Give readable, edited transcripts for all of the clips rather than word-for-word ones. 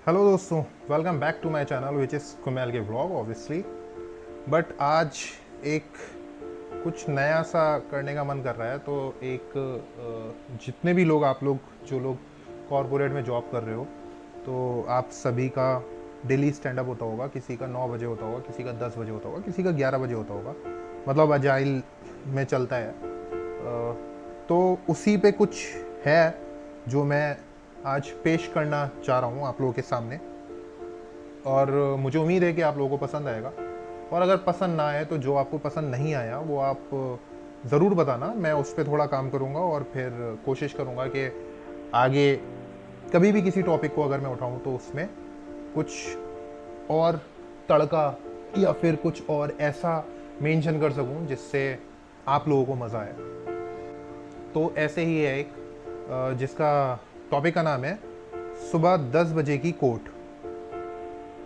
Hello दोस्तों, welcome back to my channel which is Kumail के vlog obviously. But आज एक कुछ नया सा करने का मन कर रहा है। तो एक जितने भी लोग आप लोग जो लोग कॉरपोरेट में जॉब कर रहे हो, तो आप सभी का डेली स्टैंड अप होता होगा। किसी का 9 बजे होता होगा, किसी का 10 बजे होता होगा, किसी का 11 बजे होता होगा। मतलब अजाइल में चलता है। तो उसी पे कुछ है जो मैं आज पेश करना चाह रहा हूँ आप लोगों के सामने। और मुझे उम्मीद है कि आप लोगों को पसंद आएगा। और अगर पसंद ना आए तो जो आपको पसंद नहीं आया वो आप ज़रूर बताना। मैं उस पर थोड़ा काम करूँगा और फिर कोशिश करूँगा कि आगे कभी भी किसी टॉपिक को अगर मैं उठाऊँ तो उसमें कुछ और तड़का या फिर कुछ और ऐसा मेंशन कर सकूँ जिससे आप लोगों को मज़ा आए। तो ऐसे ही है एक जिसका टॉपिक का नाम है सुबह 10 बजे की कोर्ट।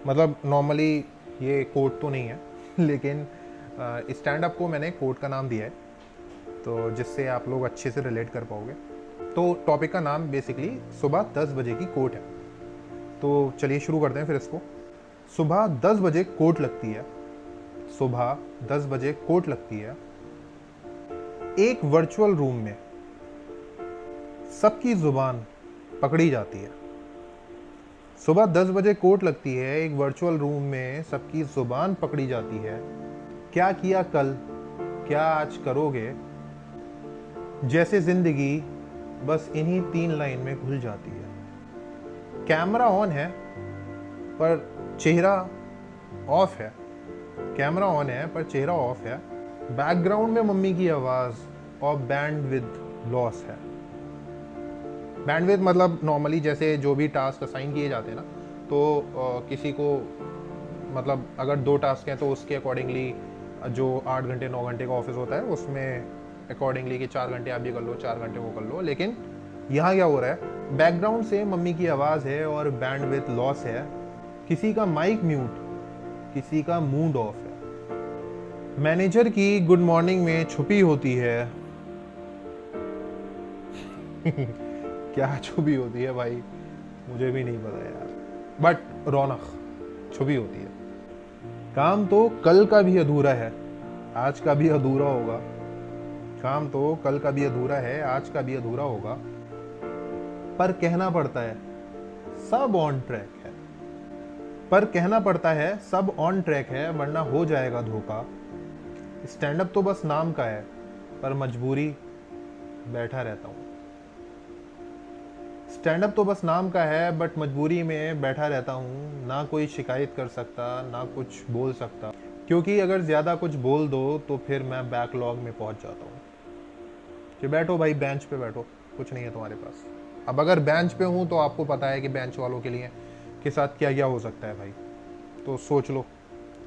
मतलब नॉर्मली ये कोर्ट तो नहीं है लेकिन स्टैंड अप को मैंने कोर्ट का नाम दिया है, तो जिससे आप लोग अच्छे से रिलेट कर पाओगे। तो टॉपिक का नाम बेसिकली सुबह 10 बजे की कोर्ट है। तो चलिए शुरू करते हैं फिर इसको। सुबह 10 बजे कोर्ट लगती है। सुबह 10 बजे कोर्ट लगती है। एक वर्चुअल रूम में सबकी जुबान पकड़ी जाती है। सुबह 10 बजे कोर्ट लगती है। एक वर्चुअल रूम में सबकी जुबान पकड़ी जाती है। क्या किया कल, क्या आज करोगे, जैसे जिंदगी बस इन्हीं 3 लाइन में घुल जाती है। कैमरा ऑन है पर चेहरा ऑफ है। कैमरा ऑन है पर चेहरा ऑफ है। बैकग्राउंड में मम्मी की आवाज़ और बैंडविड्थ लॉस है। बैंडविड्थ मतलब नॉर्मली जैसे जो भी टास्क असाइन किए जाते हैं ना, तो किसी को मतलब अगर 2 टास्क हैं तो उसके अकॉर्डिंगली जो 8 घंटे 9 घंटे का ऑफिस होता है उसमें अकॉर्डिंगली कि 4 घंटे आप ये कर लो, 4 घंटे वो कर लो। लेकिन यहाँ क्या हो रहा है, बैकग्राउंड से मम्मी की आवाज़ है और बैंडविड्थ लॉस है। किसी का माइक म्यूट, किसी का मूड ऑफ है। मैनेजर की गुड मॉर्निंग में छुपी होती है क्या छुपी होती है भाई, मुझे भी नहीं पता यार, बट रौनक छुपी होती है। काम तो कल का भी अधूरा है, आज का भी अधूरा होगा। काम तो कल का भी अधूरा है, आज का भी अधूरा होगा। पर कहना पड़ता है सब ऑन ट्रैक है। पर कहना पड़ता है सब ऑन ट्रैक है, वरना हो जाएगा धोखा। स्टैंड अप तो बस नाम का है, पर मजबूरी बैठा रहता हूँ। स्टैंड अप तो बस नाम का है, बट मजबूरी में बैठा रहता हूँ। ना कोई शिकायत कर सकता, ना कुछ बोल सकता, क्योंकि अगर ज़्यादा कुछ बोल दो तो फिर मैं बैकलॉग में पहुँच जाता हूँ कि बैठो भाई बेंच पे बैठो, कुछ नहीं है तुम्हारे पास। अब अगर बेंच पे हूँ तो आपको पता है कि बेंच वालों के लिए के साथ क्या क्या हो सकता है भाई, तो सोच लो।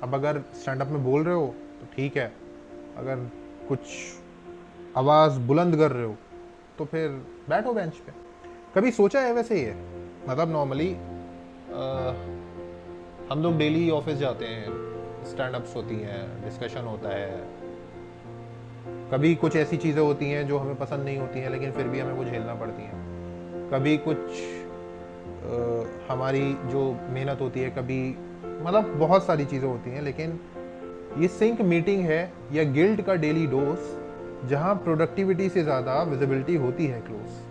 अब अगर स्टैंड अप में बोल रहे हो तो ठीक है, अगर कुछ आवाज़ बुलंद कर रहे हो तो फिर बैठो बेंच पे। कभी सोचा है वैसे ये, मतलब नॉर्मली हम लोग डेली ऑफिस जाते हैं, स्टैंड अप्स होती हैं, डिस्कशन होता है। कभी कुछ ऐसी चीज़ें होती हैं जो हमें पसंद नहीं होती हैं लेकिन फिर भी हमें वो झेलना पड़ती हैं। कभी कुछ हमारी जो मेहनत होती है, कभी मतलब बहुत सारी चीज़ें होती हैं। लेकिन ये सिंक मीटिंग है या गिल्ड का डेली डोज, जहाँ प्रोडक्टिविटी से ज़्यादा विजिबिलिटी होती है क्लोज।